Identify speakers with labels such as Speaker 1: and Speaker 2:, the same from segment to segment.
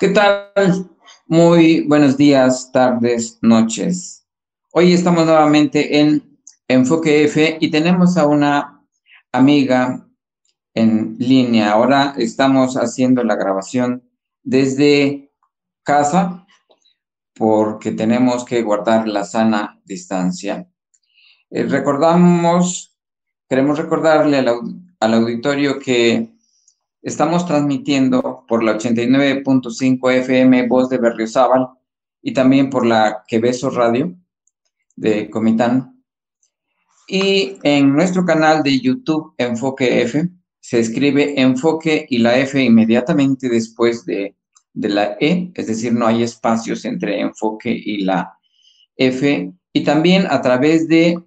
Speaker 1: ¿Qué tal? Muy buenos días, tardes, noches. Hoy estamos nuevamente en Enfoque F y tenemos a una amiga en línea. Ahora estamos haciendo la grabación desde casa porque tenemos que guardar la sana distancia. Queremos recordarle al auditorio que estamos transmitiendo por la 89.5 FM Voz de Berriozábal y también por la Queveso Radio de Comitán. Y en nuestro canal de YouTube Enfoque F se escribe Enfoque y la F inmediatamente después de la E, es decir, no hay espacios entre Enfoque y la F. Y también a través de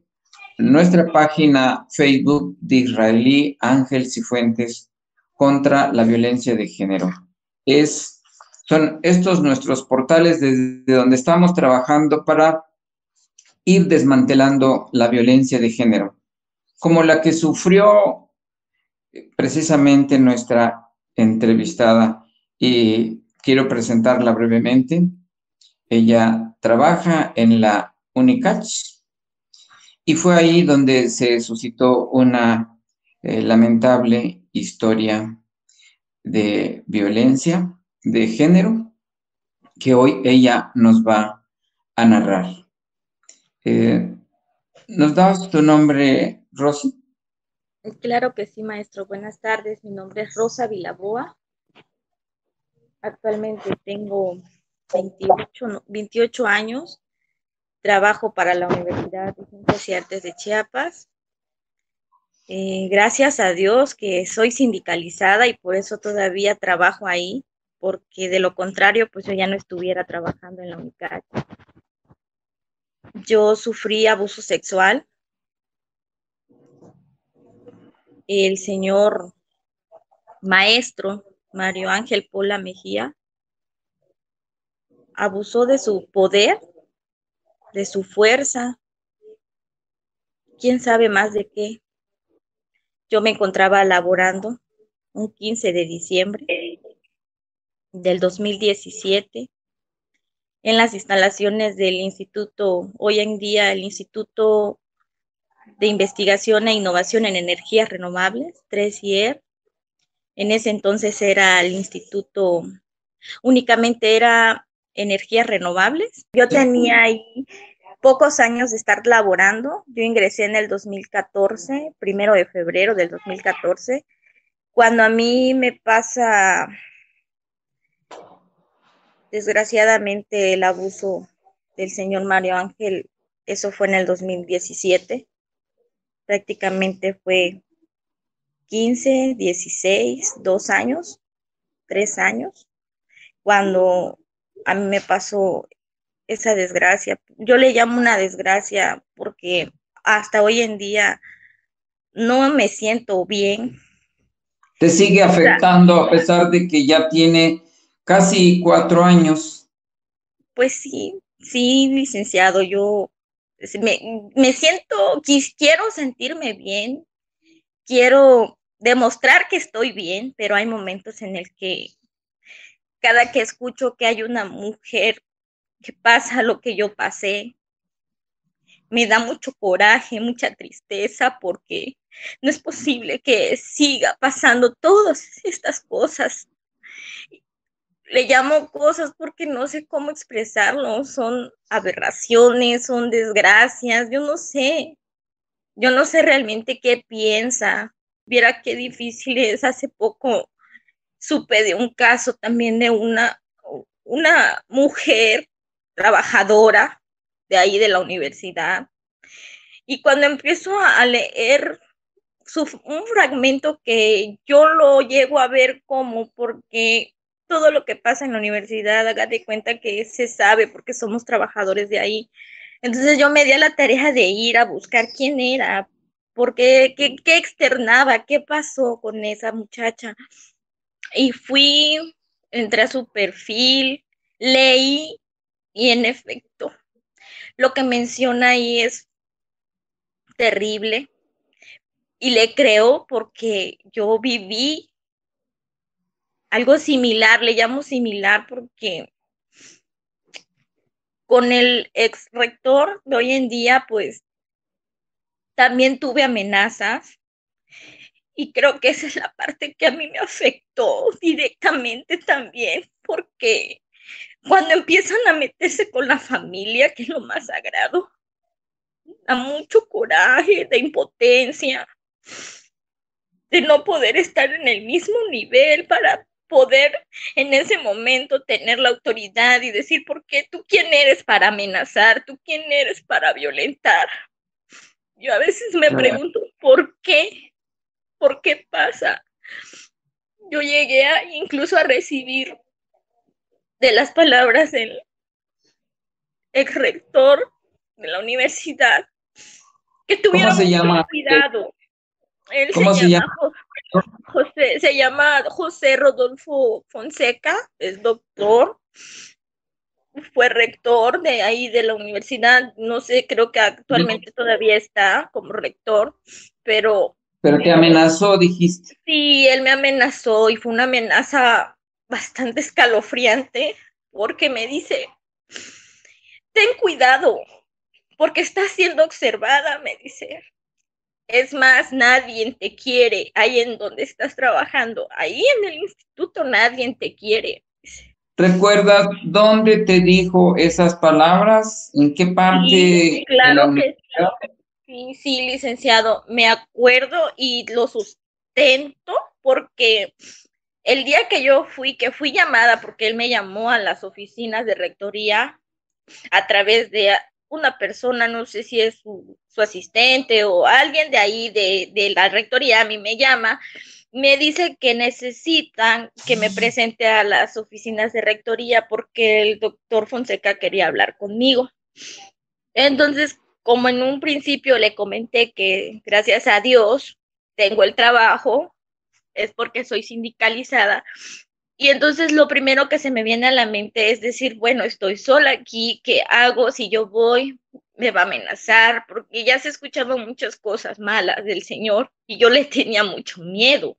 Speaker 1: nuestra página Facebook de Israelí Ángel Cifuentes contra la violencia de género. Son estos nuestros portales desde donde estamos trabajando para ir desmantelando la violencia de género, como la que sufrió precisamente nuestra entrevistada. Y quiero presentarla brevemente. Ella trabaja en la UNICACH y fue ahí donde se suscitó una lamentable historia de violencia de género que hoy ella nos va a narrar. ¿Nos das tu nombre, Rosy?
Speaker 2: Claro que sí, maestro. Buenas tardes. Mi nombre es Rosa Vilaboa. Actualmente tengo 28 años. Trabajo para la Universidad de Ciencias y Artes de Chiapas. Gracias a Dios que soy sindicalizada y por eso todavía trabajo ahí, porque de lo contrario, pues yo ya no estuviera trabajando en la UNICAC. Yo sufrí abuso sexual. El señor maestro Mario Ángel Pola Mejía abusó de su poder, de su fuerza, quién sabe más de qué. Yo me encontraba laborando un 15 de diciembre del 2017 en las instalaciones del instituto, hoy en día el Instituto de Investigación e Innovación en Energías Renovables, 3IER. En ese entonces era el instituto, únicamente era energías renovables. Yo tenía ahí pocos años de estar laborando. Yo ingresé en el 2014, 1 de febrero del 2014, cuando a mí me pasa desgraciadamente el abuso del señor Mario Ángel. Eso fue en el 2017, prácticamente fue 15, 16, 2 años, 3 años, cuando a mí me pasó esa desgracia. Yo le llamo una desgracia porque hasta hoy en día no me siento bien.
Speaker 1: ¿Te sigue afectando a pesar de que ya tiene casi 4 años?
Speaker 2: Pues sí, sí, licenciado, yo me siento, quiero sentirme bien, quiero demostrar que estoy bien, pero hay momentos en el que cada que escucho que hay una mujer que pasa lo que yo pasé, me da mucho coraje, mucha tristeza, porque no es posible que siga pasando todas estas cosas. Le llamo cosas porque no sé cómo expresarlo, son aberraciones, son desgracias, yo no sé realmente qué piensa. Viera qué difícil es. Hace poco supe de un caso también de una mujer trabajadora de ahí de la universidad, y cuando empiezo a leer un fragmento que yo lo llego a ver como, porque todo lo que pasa en la universidad, haga de cuenta que se sabe porque somos trabajadores de ahí. Entonces yo me di a la tarea de ir a buscar quién era, porque qué externaba, qué pasó con esa muchacha. Y entré a su perfil, leí, y en efecto, lo que menciona ahí es terrible. Y le creo porque yo viví algo similar, le llamo similar porque con el ex rector de hoy en día, pues también tuve amenazas y creo que esa es la parte que a mí me afectó directamente también, porque cuando empiezan a meterse con la familia, que es lo más sagrado, da mucho coraje, de impotencia, de no poder estar en el mismo nivel para poder en ese momento tener la autoridad y decir, ¿por qué tú quién eres para amenazar? ¿Tú quién eres para violentar? Yo a veces me pregunto, ¿por qué? ¿Por qué pasa? Yo llegué incluso a recibir de las palabras del ex rector de la universidad que
Speaker 1: ¿Cómo
Speaker 2: tuviera
Speaker 1: se
Speaker 2: mucho
Speaker 1: llama?
Speaker 2: cuidado. Él
Speaker 1: ¿Cómo se llama?
Speaker 2: se llama José Rodolfo Fonseca, es doctor, fue rector de ahí de la universidad, no sé, creo que actualmente todavía está como rector, pero
Speaker 1: Pero te amenazó, dijiste.
Speaker 2: sí, él me amenazó y fue una amenaza bastante escalofriante porque me dice, ten cuidado, porque estás siendo observada, me dice. Es más, nadie te quiere ahí en donde estás trabajando, ahí en el instituto nadie te quiere.
Speaker 1: ¿Recuerdas dónde te dijo esas palabras? ¿En qué parte
Speaker 2: Sí,
Speaker 1: de la
Speaker 2: claro que
Speaker 1: universidad?
Speaker 2: sí, sí, licenciado, me acuerdo y lo sustento porque el día que fui llamada, porque él me llamó a las oficinas de rectoría a través de una persona, no sé si es su asistente o alguien de ahí de la rectoría, a mí me llama, me dice que necesitan que me presente a las oficinas de rectoría porque el doctor Fonseca quería hablar conmigo. Entonces, como en un principio le comenté que gracias a Dios tengo el trabajo, es porque soy sindicalizada, y entonces lo primero que se me viene a la mente es decir, bueno, estoy sola aquí, ¿qué hago? Si yo voy, me va a amenazar, porque ya se escuchaban muchas cosas malas del señor y yo le tenía mucho miedo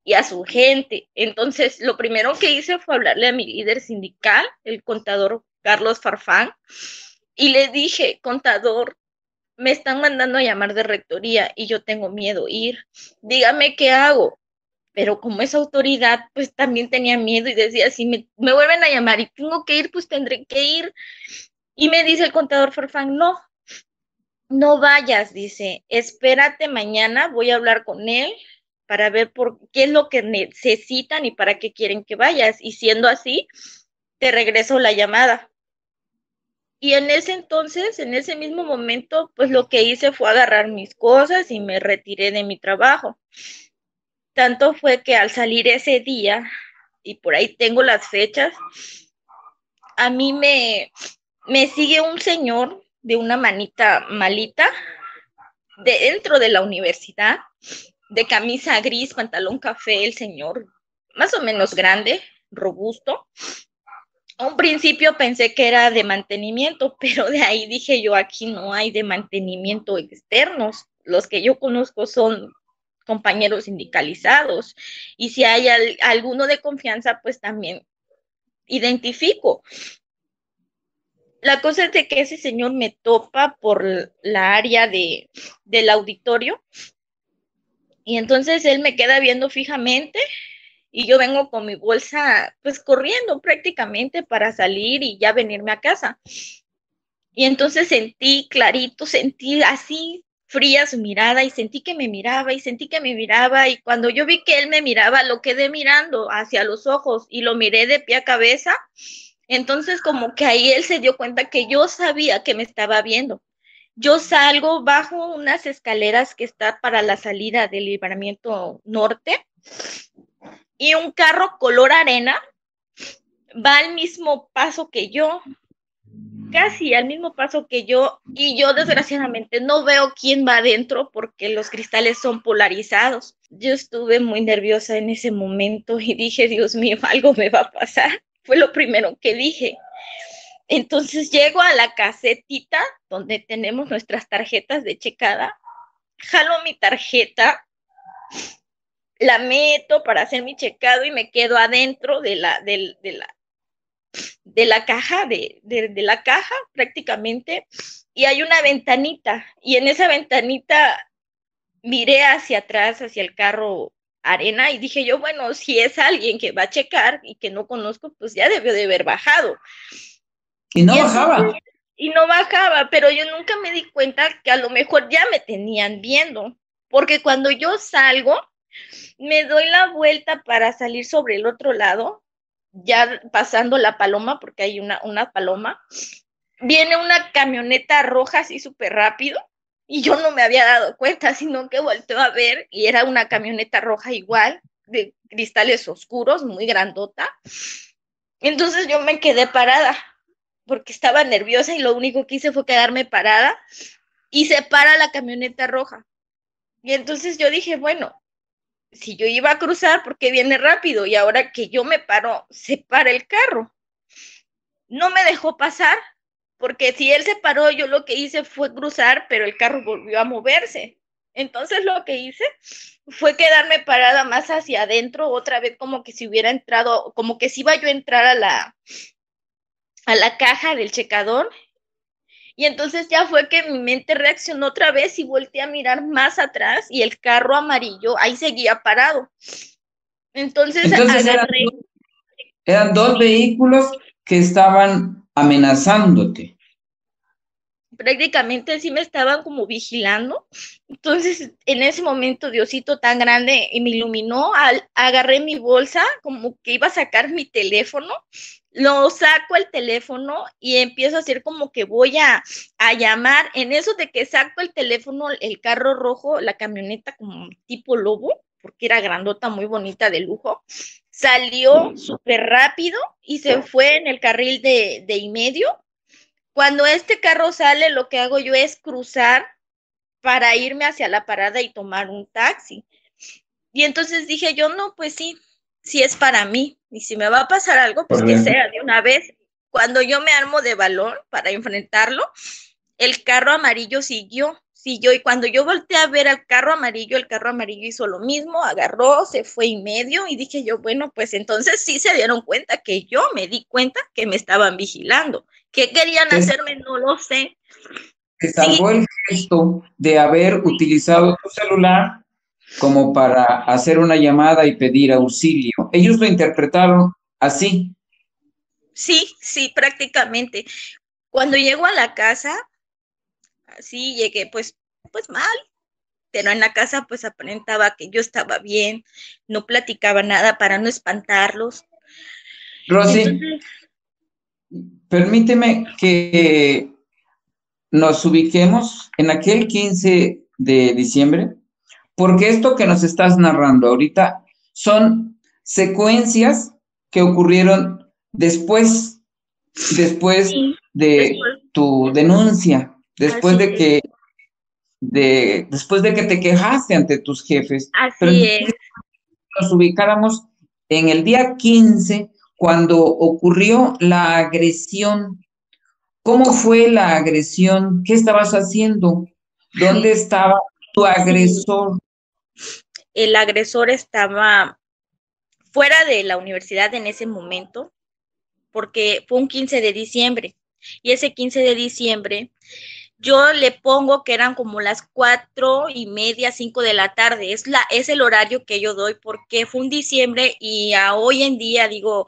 Speaker 2: y a su gente. Entonces, lo primero que hice fue hablarle a mi líder sindical, el contador Carlos Farfán, y le dije, contador, me están mandando a llamar de rectoría y yo tengo miedo ir. Dígame qué hago, pero como es autoridad, pues también tenía miedo y decía, si me vuelven a llamar y tengo que ir, pues tendré que ir. Y me dice el contador Farfán, no, no vayas, dice, espérate mañana, voy a hablar con él para ver por qué es lo que necesitan y para qué quieren que vayas. Y siendo así, te regreso la llamada. Y en ese entonces, en ese mismo momento, pues lo que hice fue agarrar mis cosas y me retiré de mi trabajo. Tanto fue que al salir ese día, y por ahí tengo las fechas, a mí me sigue un señor de una manita malita de dentro de la universidad, de camisa gris, pantalón café, el señor más o menos grande, robusto. A un principio pensé que era de mantenimiento, pero de ahí dije yo, aquí no hay de mantenimiento externos. Los que yo conozco son compañeros sindicalizados. Y si hay alguno de confianza, pues también identifico. La cosa es de que ese señor me topa por la área del auditorio y entonces él me queda viendo fijamente y yo vengo con mi bolsa pues corriendo prácticamente para salir y ya venirme a casa. Y entonces sentí clarito, sentí así fría su mirada y sentí que me miraba y sentí que me miraba y cuando yo vi que él me miraba lo quedé mirando hacia los ojos y lo miré de pie a cabeza. Entonces como que ahí él se dio cuenta que yo sabía que me estaba viendo. Yo salgo bajo unas escaleras que está para la salida del Libramiento Norte y un carro color arena va al mismo paso que yo, casi al mismo paso que yo, y yo desgraciadamente no veo quién va adentro porque los cristales son polarizados. Yo estuve muy nerviosa en ese momento y dije, Dios mío, algo me va a pasar. Fue lo primero que dije. Entonces llego a la casetita donde tenemos nuestras tarjetas de checada, jalo mi tarjeta, la meto para hacer mi checado y me quedo adentro de la caja, de la caja prácticamente, y hay una ventanita, y en esa ventanita miré hacia atrás, hacia el carro arena, y dije yo, bueno, si es alguien que va a checar y que no conozco, pues ya debió de haber bajado.
Speaker 1: Y no
Speaker 2: Y entonces,
Speaker 1: bajaba.
Speaker 2: y no bajaba, pero yo nunca me di cuenta que a lo mejor ya me tenían viendo, porque cuando yo salgo, me doy la vuelta para salir sobre el otro lado, ya pasando la paloma, porque hay una paloma, viene una camioneta roja así súper rápido, y yo no me había dado cuenta, sino que volteo a ver, y era una camioneta roja igual, de cristales oscuros, muy grandota. Entonces yo me quedé parada, porque estaba nerviosa y lo único que hice fue quedarme parada, y se para la camioneta roja. Y entonces yo dije, bueno, si yo iba a cruzar, ¿por qué viene rápido? Y ahora que yo me paro, se para el carro. No me dejó pasar, porque si él se paró, yo lo que hice fue cruzar, pero el carro volvió a moverse. Entonces lo que hice fue quedarme parada más hacia adentro, otra vez como que si hubiera entrado, como que si iba yo a entrar a la caja del checador. Y entonces ya fue que mi mente reaccionó otra vez y volteé a mirar más atrás y el carro amarillo ahí seguía parado. Entonces
Speaker 1: Entonces
Speaker 2: agarré,
Speaker 1: eran dos
Speaker 2: sí,
Speaker 1: vehículos que estaban amenazándote.
Speaker 2: prácticamente sí me estaban como vigilando. Entonces, en ese momento, Diosito tan grande y me iluminó, agarré mi bolsa, como que iba a sacar mi teléfono, lo saco el teléfono y empiezo a hacer como que voy a llamar. En eso de que saco el teléfono, el carro rojo, la camioneta como tipo lobo, porque era grandota, muy bonita, de lujo, salió súper rápido y se fue en el carril de y medio. Cuando este carro sale, lo que hago yo es cruzar para irme hacia la parada y tomar un taxi. Y entonces dije yo, no, pues sí, sí es para mí. Y si me va a pasar algo, pues que
Speaker 1: Correcto.
Speaker 2: sea de una vez. Cuando yo me armo de valor para enfrentarlo, el carro amarillo siguió. Y cuando yo volteé a ver al carro amarillo, el carro amarillo hizo lo mismo, agarró, se fue y medio. Y dije yo, bueno, pues entonces sí se dieron cuenta que yo me di cuenta que me estaban vigilando. ¿Qué querían
Speaker 1: Te,
Speaker 2: hacerme? No lo sé.
Speaker 1: te
Speaker 2: Sí,
Speaker 1: salvó el gesto de haber utilizado tu celular como para hacer una llamada y pedir auxilio. Ellos lo interpretaron así.
Speaker 2: sí, sí, prácticamente. Cuando llego a la casa, sí llegué pues mal, pero en la casa pues aparentaba que yo estaba bien, no platicaba nada para no espantarlos.
Speaker 1: Rosy,
Speaker 2: Entonces,
Speaker 1: permíteme que nos ubiquemos en aquel 15 de diciembre, porque esto que nos estás narrando ahorita son secuencias que ocurrieron después
Speaker 2: sí,
Speaker 1: de
Speaker 2: después,
Speaker 1: tu denuncia,
Speaker 2: así es,
Speaker 1: después de que te quejaste ante tus jefes. Pero
Speaker 2: así es.
Speaker 1: nos ubicáramos en el día 15 cuando ocurrió la agresión. ¿Cómo fue la agresión? ¿Qué estabas haciendo? ¿Dónde estaba tu
Speaker 2: Sí,
Speaker 1: agresor?
Speaker 2: el agresor estaba fuera de la universidad en ese momento, porque fue un 15 de diciembre. Y ese 15 de diciembre yo le pongo que eran como las 4:30, 5 de la tarde. Es el horario que yo doy porque fue un diciembre y a hoy en día digo,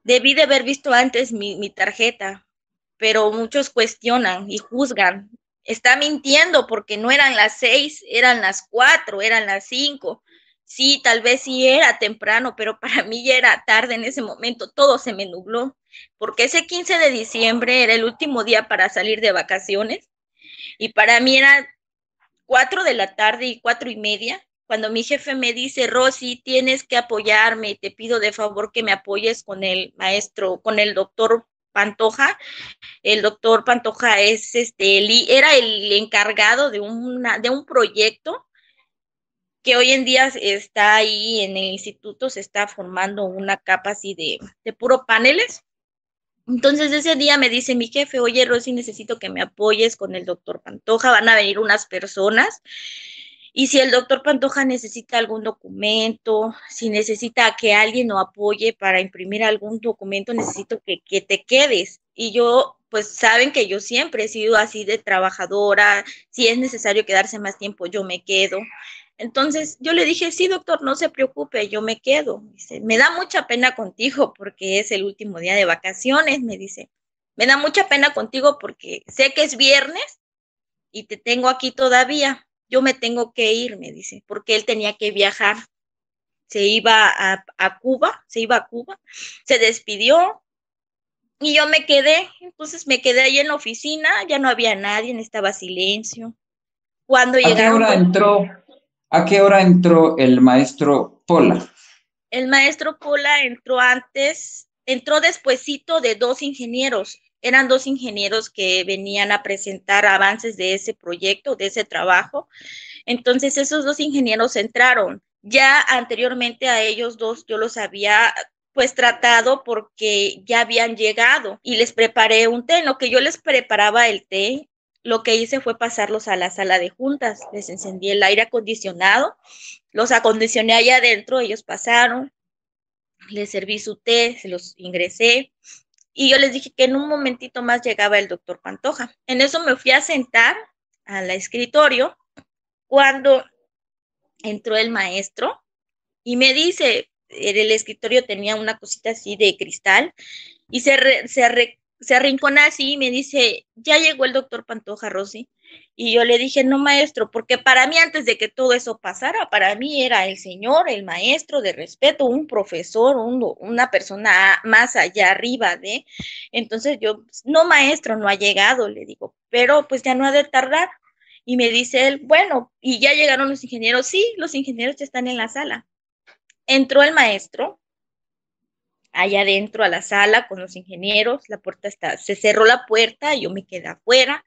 Speaker 2: debí de haber visto antes mi tarjeta, pero muchos cuestionan y juzgan. Está mintiendo porque no eran las 6, eran las 4, eran las 5. Sí, tal vez sí era temprano, pero para mí ya era tarde en ese momento, todo se me nubló, porque ese 15 de diciembre era el último día para salir de vacaciones y para mí era 4 de la tarde y 4:30, cuando mi jefe me dice, Rosy, tienes que apoyarme, te pido de favor que me apoyes con el maestro, con el doctor Pantoja. El doctor Pantoja era el encargado de un proyecto que hoy en día está ahí en el instituto, se está formando una capa así de puro paneles. Entonces ese día me dice mi jefe, oye Rosy, necesito que me apoyes con el doctor Pantoja, van a venir unas personas Y si el doctor Pantoja necesita algún documento, si necesita que alguien lo apoye para imprimir algún documento, necesito que te quedes. Y yo, pues saben que yo siempre he sido así de trabajadora, si es necesario quedarse más tiempo, yo me quedo. Entonces yo le dije, sí, doctor, no se preocupe, yo me quedo. Dice, me da mucha pena contigo porque es el último día de vacaciones, me dice. Me da mucha pena contigo porque sé que es viernes y te tengo aquí todavía. Yo me tengo que ir, me dice, porque él tenía que viajar. Se iba a Cuba, se despidió y yo me quedé. Entonces me quedé ahí en la oficina, ya no había nadie, estaba silencio. Cuando
Speaker 1: ¿A qué
Speaker 2: llegaron
Speaker 1: hora
Speaker 2: dos,
Speaker 1: entró, a qué hora entró el maestro Pola?
Speaker 2: el maestro Pola entró antes, entró despuesito de dos ingenieros. Eran dos ingenieros que venían a presentar avances de ese proyecto, de ese trabajo. Entonces esos dos ingenieros entraron. Ya anteriormente a ellos dos yo los había pues tratado porque ya habían llegado y les preparé un té. En lo que yo les preparaba el té, lo que hice fue pasarlos a la sala de juntas. Les encendí el aire acondicionado, los acondicioné allá adentro, ellos pasaron, les serví su té, se los ingresé y yo les dije que en un momentito más llegaba el doctor Pantoja. En eso me fui a sentar al escritorio cuando entró el maestro y me dice, en el escritorio tenía una cosita así de cristal y se arrincona así y me dice, ya llegó el doctor Pantoja, Rosy. Y yo le dije, no, maestro, porque para mí antes de que todo eso pasara, para mí era el señor, el maestro de respeto, un profesor, una persona más allá arriba de. Entonces yo, no, maestro, no ha llegado, le digo, pero pues ya no ha de tardar. Y me dice él, bueno, ¿y ya llegaron los ingenieros? Sí, los ingenieros ya están en la sala. Entró el maestro allá adentro a la sala con los ingenieros, la puerta está, se cerró la puerta, yo me quedé afuera,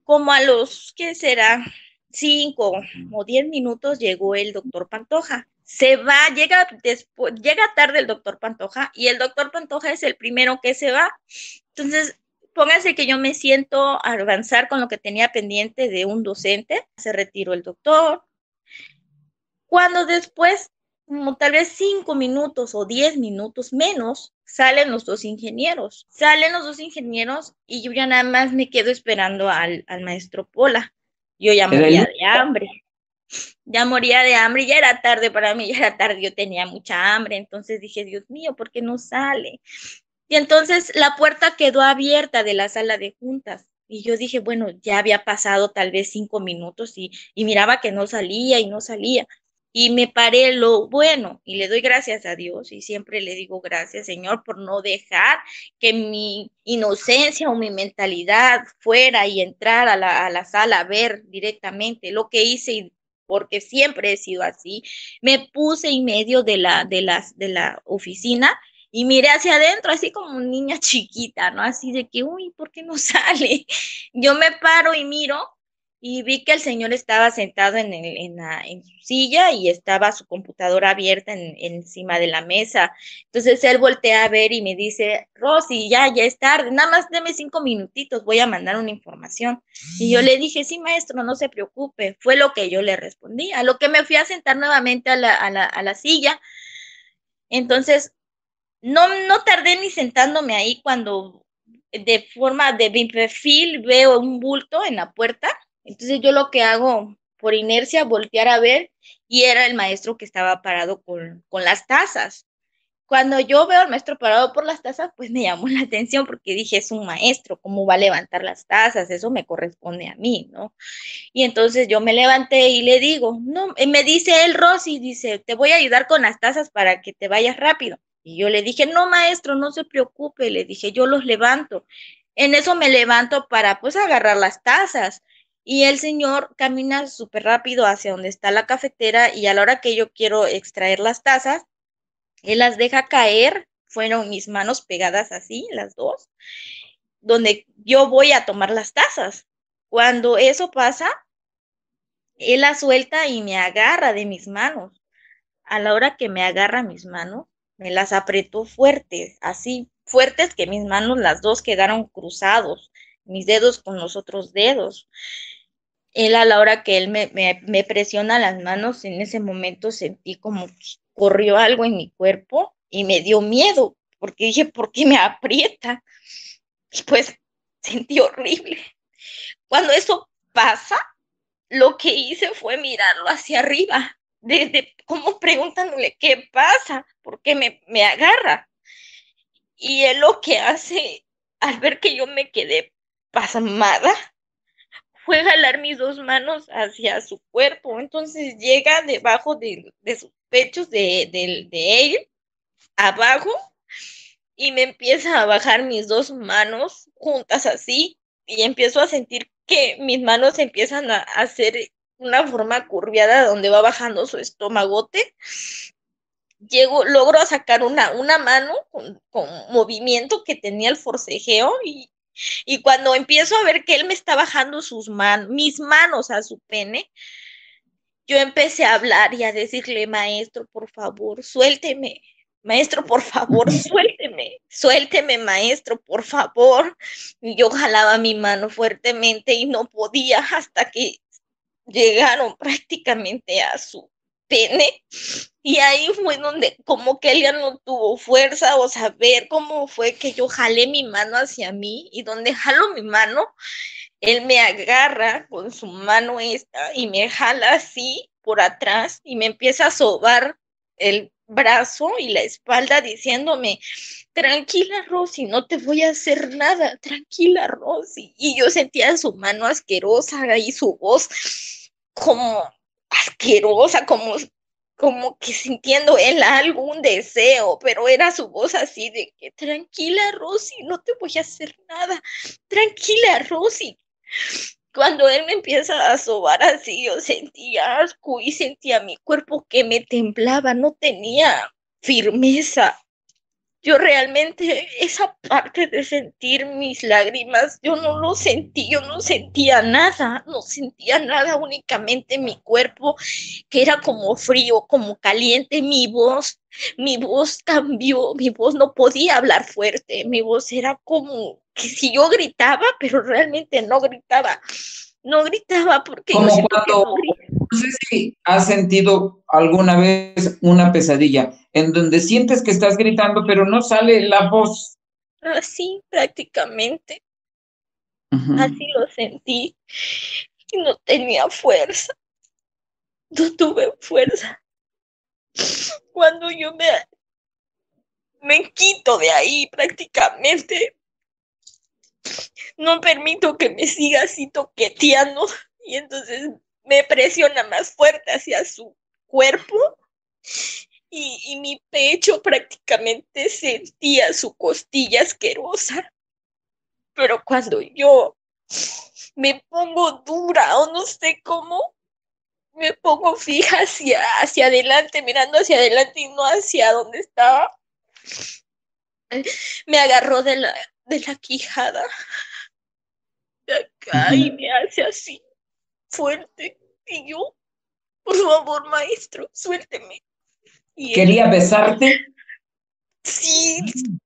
Speaker 2: como a los, ¿qué será? 5 o 10 minutos llegó el doctor Pantoja. Se va, llega después, llega tarde el doctor Pantoja y el doctor Pantoja es el primero que se va. Entonces, póngase que yo me siento a avanzar con lo que tenía pendiente de un docente, se retiró el doctor, cuando después, como tal vez 5 minutos o 10 minutos menos, salen los dos ingenieros y yo ya nada más me quedo esperando al maestro Pola. Yo ya
Speaker 1: Era
Speaker 2: moría
Speaker 1: el
Speaker 2: de hambre, ya era tarde para mí, ya era tarde, yo tenía mucha hambre, entonces dije, Dios mío, ¿por qué no sale? Y entonces la puerta quedó abierta de la sala de juntas. Y yo dije, bueno, ya había pasado tal vez 5 minutos y miraba que no salía y no salía. Y me paré lo bueno y le doy gracias a Dios y siempre le digo gracias, Señor, por no dejar que mi inocencia o mi mentalidad fuera y entrar a la sala a ver directamente lo que hice y porque siempre he sido así. Me puse en medio de la oficina y miré hacia adentro, así como niña chiquita, ¿no? Así de que, uy, ¿por qué no sale? Yo me paro y miro y vi que el señor estaba sentado en su silla y estaba su computadora abierta encima de la mesa. Entonces él voltea a ver y me dice, Rosy, ya es tarde, nada más deme 5 minutitos, voy a mandar una información. Y yo le dije, sí, maestro, no se preocupe. Fue lo que yo le respondí, a lo que me fui a sentar nuevamente a la silla. Entonces, no tardé ni sentándome ahí cuando de forma de mi perfil veo un bulto en la puerta. Entonces yo lo que hago por inercia, voltear a ver y era el maestro que estaba parado con las tazas. Cuando yo veo al maestro parado por las tazas, pues me llamó la atención porque dije, es un maestro, ¿cómo va a levantar las tazas? Eso me corresponde a mí, ¿no? Y entonces yo me levanté y le digo, no, me dice él, Rosy, dice, te voy a ayudar con las tazas para que te vayas rápido. Y yo le dije, no, maestro, no se preocupe, le dije, yo los levanto. En eso me levanto para pues agarrar las tazas. Y el señor camina súper rápido hacia donde está la cafetera y a la hora que yo quiero extraer las tazas, él las deja caer, fueron mis manos pegadas así, las dos, donde yo voy a tomar las tazas. Cuando eso pasa, él la suelta y me agarra de mis manos. A la hora que me agarra mis manos, me las apretó fuertes, así fuertes que mis manos las dos quedaron cruzados, mis dedos con los otros dedos. Él, a la hora que él me presiona las manos, en ese momento sentí como que corrió algo en mi cuerpo y me dio miedo, porque dije, ¿por qué me aprieta? Y pues sentí horrible. Cuando eso pasa, lo que hice fue mirarlo hacia arriba, desde como preguntándole, ¿qué pasa? ¿Por qué me agarra? Y él lo que hace, al ver que yo me quedé pasmada, fue jalar mis dos manos hacia su cuerpo. Entonces llega debajo de sus pechos de él, abajo, y me empieza a bajar mis dos manos juntas así, y empiezo a sentir que mis manos empiezan a hacer una forma curviada donde va bajando su estomagote. Logro sacar una mano con movimiento que tenía el forcejeo y cuando empiezo a ver que él me está bajando mis manos a su pene, yo empecé a hablar y a decirle, maestro, por favor, suélteme. Maestro, por favor, suélteme. Suélteme, maestro, por favor. Y yo jalaba mi mano fuertemente y no podía hasta que llegaron prácticamente a su pene. Y ahí fue donde como que él ya no tuvo fuerza, o sea, ver cómo fue que yo jalé mi mano hacia mí y donde jalo mi mano, él me agarra con su mano esta y me jala así por atrás y me empieza a sobar el brazo y la espalda diciéndome, tranquila Rosy, no te voy a hacer nada, tranquila Rosy. Y yo sentía su mano asquerosa y su voz como asquerosa, como que sintiendo él algún deseo, pero era su voz así de que tranquila Rosy, no te voy a hacer nada, tranquila Rosy. Cuando él me empieza a sobar así, yo sentía asco y sentía mi cuerpo que me temblaba, no tenía firmeza. Yo realmente esa parte de sentir mis lágrimas, yo no lo sentí, yo no sentía nada, no sentía nada, únicamente mi cuerpo que era como frío, como caliente, mi voz cambió, mi voz no podía hablar fuerte, mi voz era como que si yo gritaba, pero realmente no gritaba porque yo
Speaker 1: Como
Speaker 2: siento que
Speaker 1: cuando,
Speaker 2: no grito.
Speaker 1: no sé si has sentido alguna vez una pesadilla en donde sientes que estás gritando, pero no sale la voz.
Speaker 2: Así prácticamente,
Speaker 1: Ujú.
Speaker 2: así lo sentí y no tenía fuerza, no tuve fuerza. Cuando yo me quito de ahí prácticamente, no permito que me siga así toqueteando y entonces me presiona más fuerte hacia su cuerpo y mi pecho prácticamente sentía su costilla asquerosa. Pero cuando yo me pongo dura o no sé cómo, me pongo fija hacia adelante, mirando hacia adelante y no hacia donde estaba, me agarró de la quijada de acá y
Speaker 1: Ujú.
Speaker 2: me hace así fuerte. Y yo, por favor, maestro, suélteme. Y él
Speaker 1: Quería besarte.
Speaker 2: sí,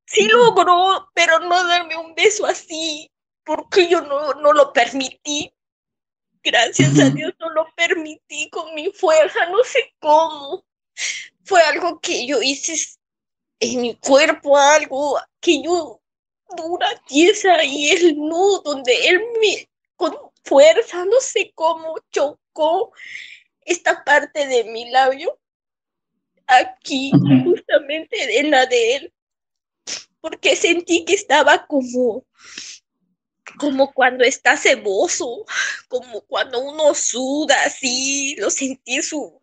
Speaker 2: sí logró, pero no darme un beso así, porque yo no lo permití. Gracias a
Speaker 1: Ujú.
Speaker 2: Dios no lo permití con mi fuerza, no sé cómo. Fue algo que yo hice en mi cuerpo, algo que yo dura, tiesa, y él no, donde él me, con fuerza, no sé cómo, chocó esta parte de mi labio aquí,
Speaker 1: Ujú.
Speaker 2: justamente en la de él, porque sentí que estaba como cuando está ceboso, como cuando uno suda así, lo sentí su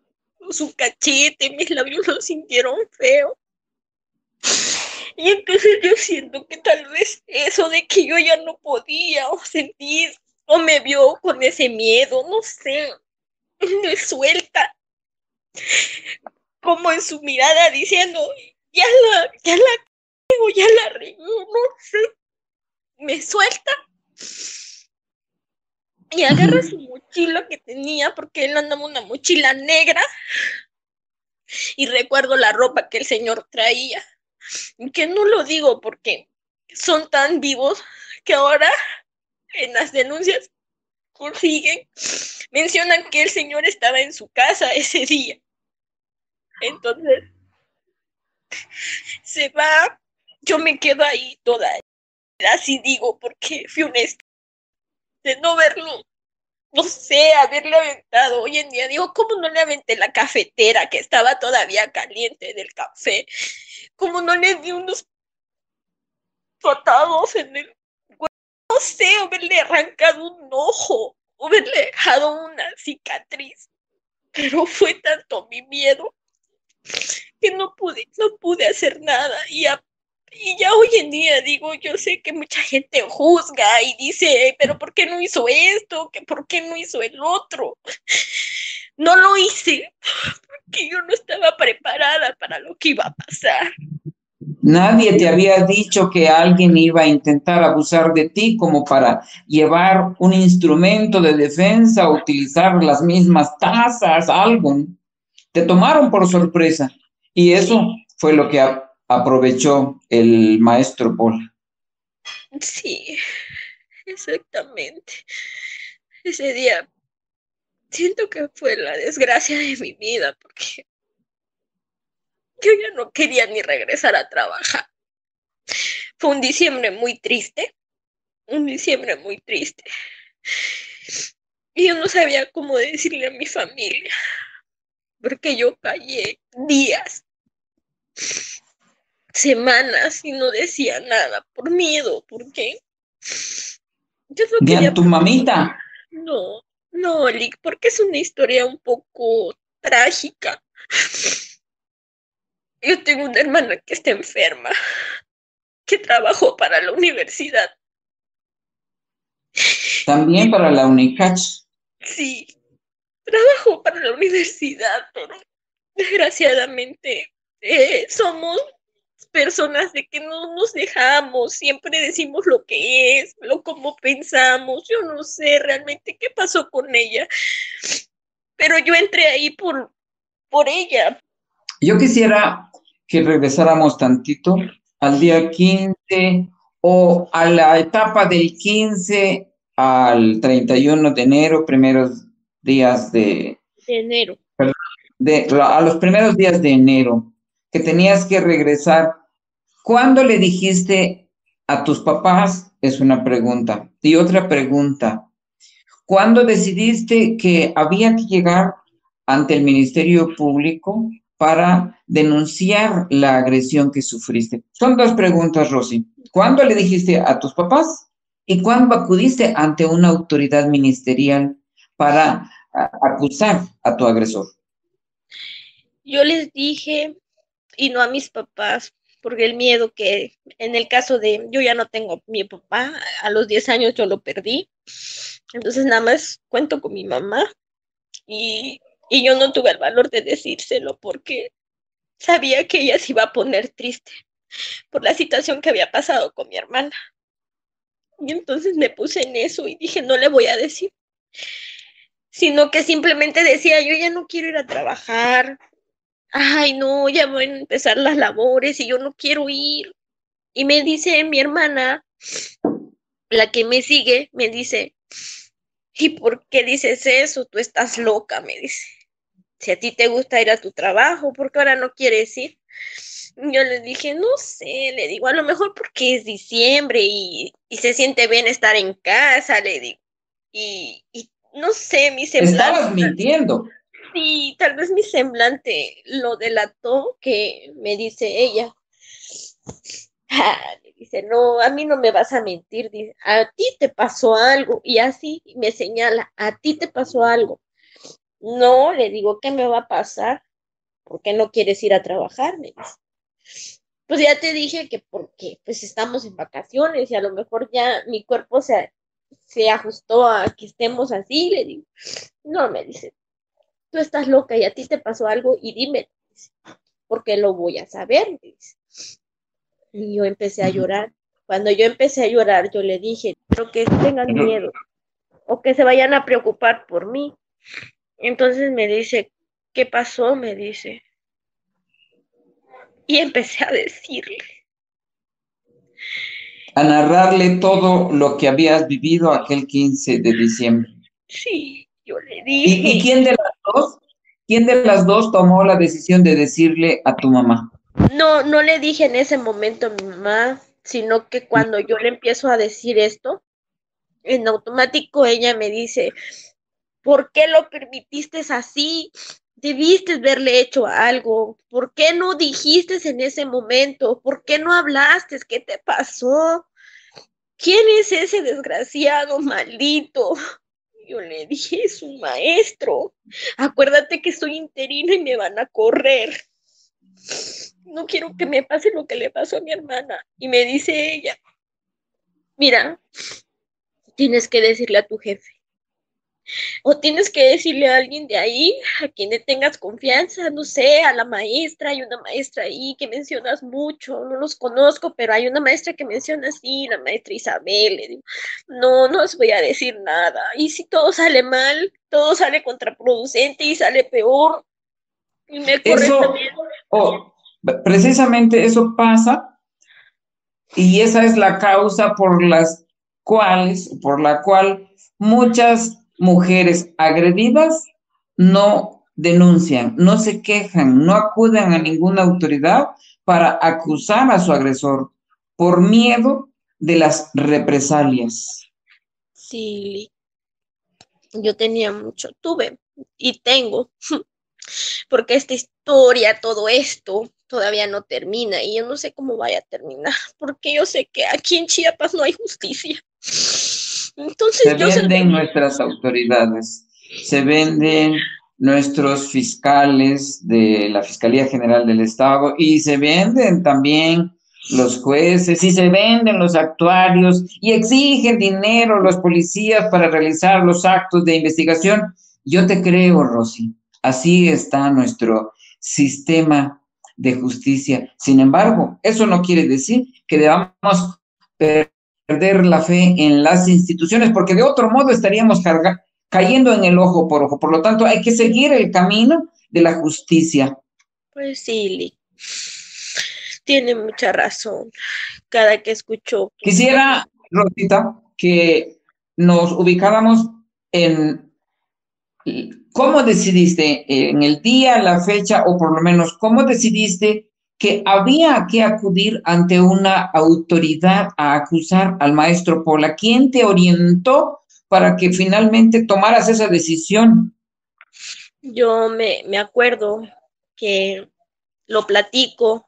Speaker 2: cachete, mis labios lo sintieron feo. Y entonces yo siento que tal vez eso de que yo ya no podía o sentir o me vio con ese miedo, no sé, me suelta como en su mirada diciendo, ya la riego, ya la riego, no sé, me suelta y agarra su
Speaker 1: Ujú.
Speaker 2: mochila que tenía porque él andaba una mochila negra y recuerdo la ropa que el señor traía, que no lo digo porque son tan vivos que ahora en las denuncias consiguen mencionan que el señor estaba en su casa ese día. Entonces se va, yo me quedo ahí toda, así digo, porque fui honesta, de no verlo, no sé, haberle aventado. Hoy en día digo, ¿cómo no le aventé la cafetera que estaba todavía caliente del café? ¿Cómo no le di unos patados en el cuerpo? No sé, haberle arrancado un ojo, haberle dejado una cicatriz. Pero fue tanto mi miedo que no pude hacer nada. Y ya hoy en día digo, yo sé que mucha gente juzga y dice, pero ¿por qué no hizo esto? ¿Por qué no hizo el otro? No lo hice porque yo no estaba preparada para lo que iba a pasar.
Speaker 1: Nadie te había dicho que alguien iba a intentar abusar de ti como para llevar un instrumento de defensa, utilizar las mismas tazas, algo. Te tomaron por sorpresa y eso fue lo que aprovechó el maestro Paul.
Speaker 2: Sí, exactamente. Ese día siento que fue la desgracia de mi vida porque yo ya no quería ni regresar a trabajar. Fue un diciembre muy triste, un diciembre muy triste. Y yo no sabía cómo decirle a mi familia, porque yo callé días, semanas y no decía nada por miedo, porque yo no
Speaker 1: Ni a
Speaker 2: quería.
Speaker 1: tu mamita.
Speaker 2: No, no, Lick, porque es una historia un poco trágica. Yo tengo una hermana que está enferma, que trabajó para la universidad.
Speaker 1: También
Speaker 2: Y
Speaker 1: para la UNICACH.
Speaker 2: sí, trabajó para la universidad, pero desgraciadamente somos personas de que no nos dejamos, siempre decimos lo que es, lo como pensamos. Yo no sé realmente qué pasó con ella, pero yo entré ahí por ella.
Speaker 1: Yo quisiera que regresáramos tantito al día 15 o a la etapa del 15 al 31 de enero, primeros días
Speaker 2: De enero.
Speaker 1: a los primeros días de enero, que tenías que regresar. ¿Cuándo le dijiste a tus papás? Es una pregunta. Y otra pregunta, ¿cuándo decidiste que había que llegar ante el Ministerio Público para denunciar la agresión que sufriste? Son dos preguntas, Rosy. ¿Cuándo le dijiste a tus papás y cuándo acudiste ante una autoridad ministerial para acusar a tu agresor?
Speaker 2: Yo les dije, y no a mis papás, porque el miedo que en el caso de yo ya no tengo mi papá, a los 10 años yo lo perdí, entonces nada más cuento con mi mamá y, y yo no tuve el valor de decírselo porque sabía que ella se iba a poner triste por la situación que había pasado con mi hermana. Y entonces me puse en eso y dije, no le voy a decir, sino que simplemente decía, yo ya no quiero ir a trabajar, ay, no, ya van a empezar las labores y yo no quiero ir. Y me dice mi hermana, la que me sigue, me dice, ¿y por qué dices eso? Tú estás loca, me dice. Si a ti te gusta ir a tu trabajo, ¿por qué ahora no quieres ir? Yo le dije, no sé, le digo, a lo mejor porque es diciembre y se siente bien estar en casa, le digo. Y no sé, mi semblante,
Speaker 1: Estabas mintiendo.
Speaker 2: sí, tal vez mi semblante lo delató, que me dice ella. Le dice, no, a mí no me vas a mentir, dice, a ti te pasó algo, y así me señala, a ti te pasó algo. No, le digo, ¿qué me va a pasar? ¿Por qué no quieres ir a trabajar? Me dice. Pues ya te dije que porque pues estamos en vacaciones y a lo mejor ya mi cuerpo se ajustó a que estemos así, le digo. No, me dice, tú estás loca y a ti te pasó algo y dime, dice, porque lo voy a saber, me dice. Y yo empecé a llorar. Cuando yo empecé a llorar, yo le dije, quiero que tengan miedo o que se vayan a preocupar por mí. Entonces me dice, ¿qué pasó? Me dice. Y empecé a decirle.
Speaker 1: A narrarle todo lo que habías vivido aquel 15 de diciembre.
Speaker 2: Sí, Yo le
Speaker 1: ¿Y
Speaker 2: dije,
Speaker 1: quién de las dos tomó la decisión de decirle a tu mamá?
Speaker 2: no, no le dije en ese momento a mi mamá, sino que cuando yo le empiezo a decir esto, en automático ella me dice, ¿por qué lo permitiste así? Debiste haberle hecho algo. ¿Por qué no dijiste en ese momento? ¿Por qué no hablaste? ¿Qué te pasó? ¿Quién es ese desgraciado maldito? Yo le dije, es un maestro. Acuérdate que soy interina y me van a correr. No quiero que me pase lo que le pasó a mi hermana. Y me dice ella, mira, tienes que decirle a tu jefe. O tienes que decirle a alguien de ahí, a quien le tengas confianza, no sé, a la maestra, hay una maestra ahí que mencionas mucho, no los conozco, pero hay una maestra que menciona así, la maestra Isabel, le digo, no, no os voy a decir nada, y si todo sale mal, todo sale contraproducente y sale peor, y me corren
Speaker 1: Eso,
Speaker 2: también.
Speaker 1: o precisamente eso pasa y esa es la causa por la cual muchas mujeres agredidas no denuncian, no se quejan, no acuden a ninguna autoridad para acusar a su agresor por miedo de las represalias.
Speaker 2: Sí, yo tenía mucho, tuve y tengo porque esta historia, todo esto, todavía no termina y yo no sé cómo vaya a terminar, porque yo sé que aquí en Chiapas no hay justicia.
Speaker 1: Se
Speaker 2: Entonces yo se lo
Speaker 1: venden
Speaker 2: dije.
Speaker 1: nuestras autoridades, se venden nuestros fiscales de la Fiscalía General del Estado y se venden también los jueces y se venden los actuarios y exigen dinero los policías para realizar los actos de investigación. Yo te creo, Rosy, así está nuestro sistema de justicia. Sin embargo, eso no quiere decir que debamos perder la fe en las instituciones, porque de otro modo estaríamos cayendo en el ojo por ojo. Por lo tanto, hay que seguir el camino de la justicia.
Speaker 2: Pues sí, Lee, tiene mucha razón. Cada que escucho que
Speaker 1: Quisiera, Rosita, que nos ubicáramos en cómo decidiste en el día, la fecha, o por lo menos cómo decidiste que había que acudir ante una autoridad a acusar al maestro Pola. ¿Quién te orientó para que finalmente tomaras esa decisión?
Speaker 2: me acuerdo que lo platico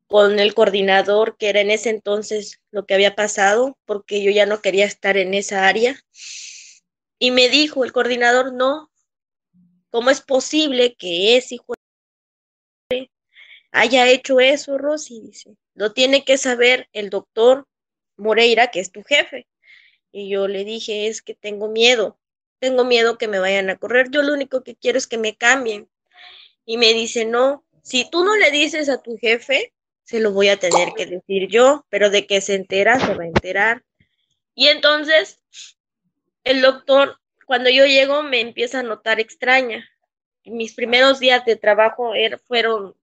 Speaker 2: con el coordinador, que era en ese entonces lo que había pasado, porque yo ya no quería estar en esa área. Y me dijo el coordinador, no, ¿cómo es posible que ese hijo haya hecho eso, Rosy? Dice, lo tiene que saber el doctor Moreira, que es tu jefe. Y yo le dije, es que tengo miedo que me vayan a correr, yo lo único que quiero es que me cambien. Y me dice, no, si tú no le dices a tu jefe, se lo voy a tener que decir yo, pero de que se entera, se va a enterar. Y entonces el doctor, cuando yo llego, me empieza a notar extraña. Mis primeros días de trabajo fueron,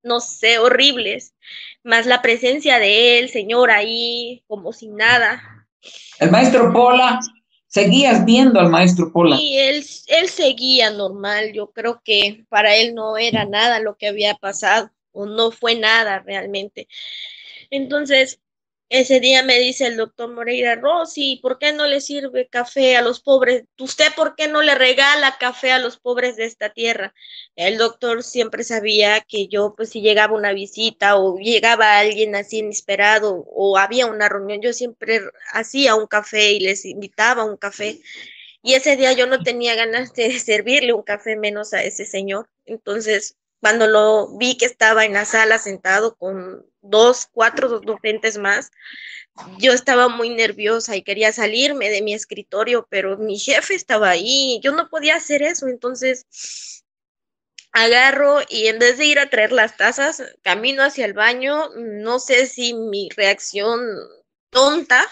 Speaker 2: no sé, horribles, más la presencia de él, señor, ahí, como sin nada.
Speaker 1: El maestro Pola, seguías viendo al maestro Pola.
Speaker 2: Y él seguía normal, yo creo que para él no era nada lo que había pasado, o no fue nada realmente. Entonces, ese día me dice el doctor Moreira, Rosy, ¿por qué no le sirve café a los pobres? ¿Usted por qué no le regala café a los pobres de esta tierra? El doctor siempre sabía que yo, pues si llegaba una visita o llegaba alguien así inesperado o había una reunión, yo siempre hacía un café y les invitaba a un café. Y ese día yo no tenía ganas de servirle un café menos a ese señor. Entonces, cuando lo vi que estaba en la sala sentado con cuatro docentes más, yo estaba muy nerviosa y quería salirme de mi escritorio, pero mi jefe estaba ahí, yo no podía hacer eso, entonces agarro y en vez de ir a traer las tazas, camino hacia el baño, no sé si mi reacción tonta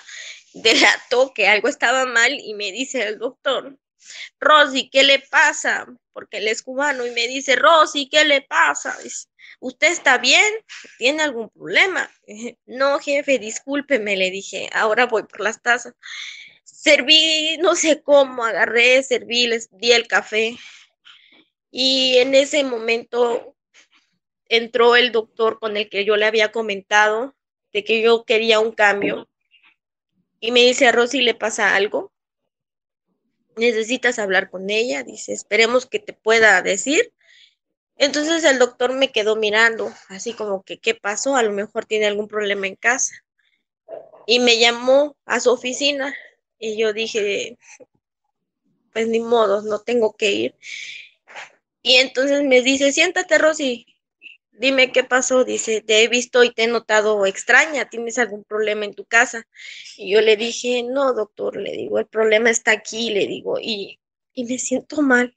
Speaker 2: delató que algo estaba mal y me dice el doctor, Rosy, ¿qué le pasa? Porque él es cubano y me dice, Rosy, ¿qué le pasa? Dice, ¿usted está bien? ¿Tiene algún problema? No, jefe, discúlpeme, le dije, ahora voy por las tazas. Serví, no sé cómo, agarré, serví, les di el café. Y en ese momento entró el doctor con el que yo le había comentado de que yo quería un cambio. Y me dice, a Rosy, ¿le pasa algo? ¿Necesitas hablar con ella? Dice, esperemos que te pueda decir. Entonces el doctor me quedó mirando, así como que, ¿qué pasó? A lo mejor tiene algún problema en casa. Y me llamó a su oficina y yo dije, pues ni modo, no tengo que ir. Y entonces me dice, siéntate, Rosy, dime qué pasó. Dice, te he visto y te he notado extraña, ¿tienes algún problema en tu casa? Y yo le dije, no, doctor, le digo, el problema está aquí, le digo, y me siento mal.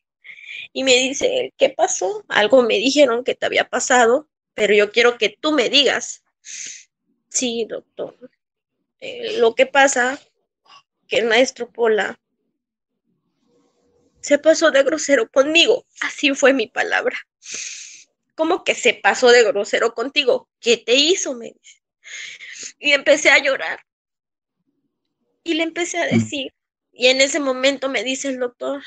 Speaker 2: Y me dice, ¿qué pasó? Algo me dijeron que te había pasado, pero yo quiero que tú me digas. Sí, doctor. Lo que pasa que el maestro Pola se pasó de grosero conmigo. Así fue mi palabra. ¿Cómo que se pasó de grosero contigo? ¿Qué te hizo? Me dice. Y empecé a llorar. Y le empecé a decir. Y en ese momento me dice el doctor,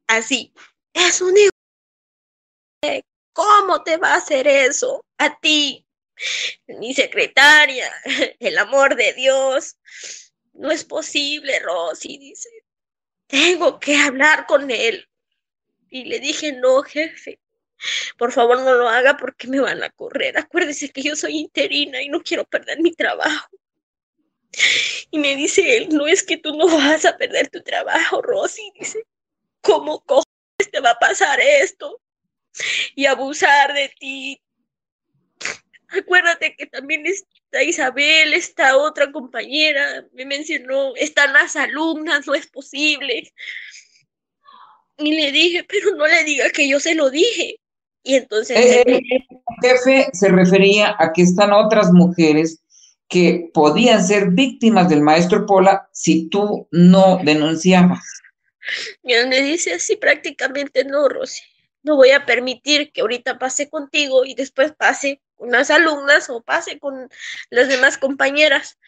Speaker 2: así, es un hijo. ¿Cómo te va a hacer eso? A ti, mi secretaria, el amor de Dios. No es posible, Rosy, dice. Tengo que hablar con él. Y le dije, no, jefe, por favor no lo haga porque me van a correr. Acuérdese que yo soy interina y no quiero perder mi trabajo. Y me dice él, no es que tú no vas a perder tu trabajo, Rosy. Dice, ¿cómo cojones te va a pasar esto? Y abusar de ti. Acuérdate que también está Isabel, está otra compañera, me mencionó, están las alumnas, no es posible. Y le dije, pero no le diga que yo se lo dije. Y entonces
Speaker 1: El jefe se refería a que están otras mujeres que podían ser víctimas del maestro Pola si tú no denunciabas.
Speaker 2: y él me dice así prácticamente, no, Rosy, no voy a permitir que ahorita pase contigo y después pase con las alumnas o pase con las demás compañeras.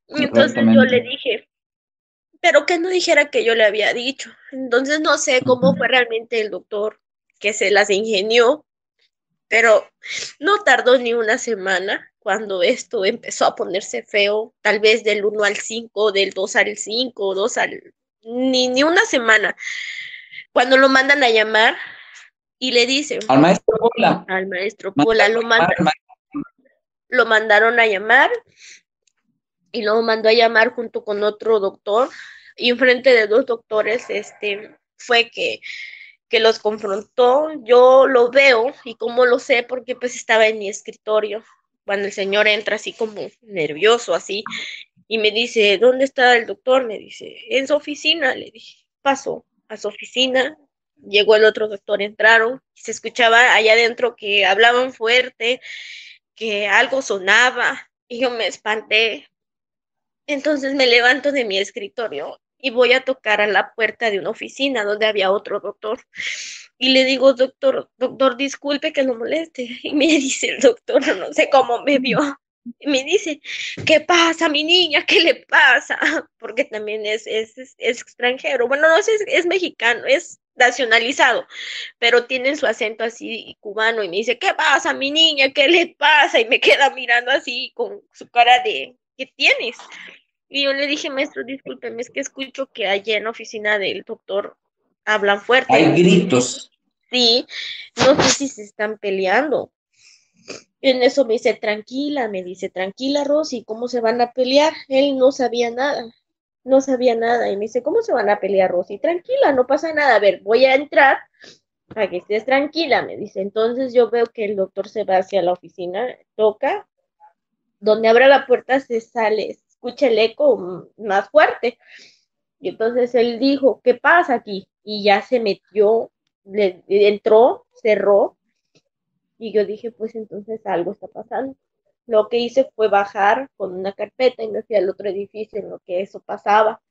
Speaker 2: Y entonces yo le
Speaker 1: Correctamente.
Speaker 2: dije, pero que no dijera que yo le había dicho. Entonces no sé cómo fue realmente el doctor que se las ingenió, pero no tardó ni una semana cuando esto empezó a ponerse feo, tal vez del 1 al 5, del 2 al 5, 2 al... Ni una semana. Cuando lo mandan a llamar y le dicen
Speaker 1: Al maestro Pola.
Speaker 2: al maestro Pola, lo mandaron a llamar y lo mandó a llamar junto con otro doctor y enfrente de dos doctores fue que los confrontó. Yo lo veo y como lo sé porque pues estaba en mi escritorio cuando el señor entra así como nervioso así y me dice, ¿dónde está el doctor? Me dice, en su oficina. Le dije, pasó a su oficina. Llegó el otro doctor, entraron, se escuchaba allá adentro que hablaban fuerte, que algo sonaba y yo me espanté. Entonces me levanto de mi escritorio y voy a tocar a la puerta de una oficina donde había otro doctor. Y le digo, doctor, doctor, disculpe que lo moleste. Y me dice el doctor, no sé cómo me vio. Y me dice, ¿qué pasa, mi niña? ¿Qué le pasa? Porque también es extranjero. Bueno, no sé, es mexicano, es nacionalizado, pero tiene su acento así cubano. Y me dice, ¿qué pasa, mi niña? ¿Qué le pasa? Y me queda mirando así con su cara de, ¿qué tienes? Y yo le dije, maestro, discúlpeme, es que escucho que allá en la oficina del doctor hablan fuerte.
Speaker 1: Hay gritos.
Speaker 2: Sí, no sé si se están peleando. En eso me dice, tranquila, Rosy, ¿cómo se van a pelear? Él no sabía nada, no sabía nada. Y me dice, ¿cómo se van a pelear, Rosy? Tranquila, no pasa nada. A ver, voy a entrar para que estés tranquila, me dice. Entonces yo veo que el doctor se va hacia la oficina, toca, donde abre la puerta se sale, escucha el eco más fuerte. Y entonces él dijo, ¿qué pasa aquí? Y ya se metió, entró, cerró, y yo dije, pues entonces algo está pasando. Lo que hice fue bajar con una carpeta y me fui al otro edificio en lo que eso pasaba.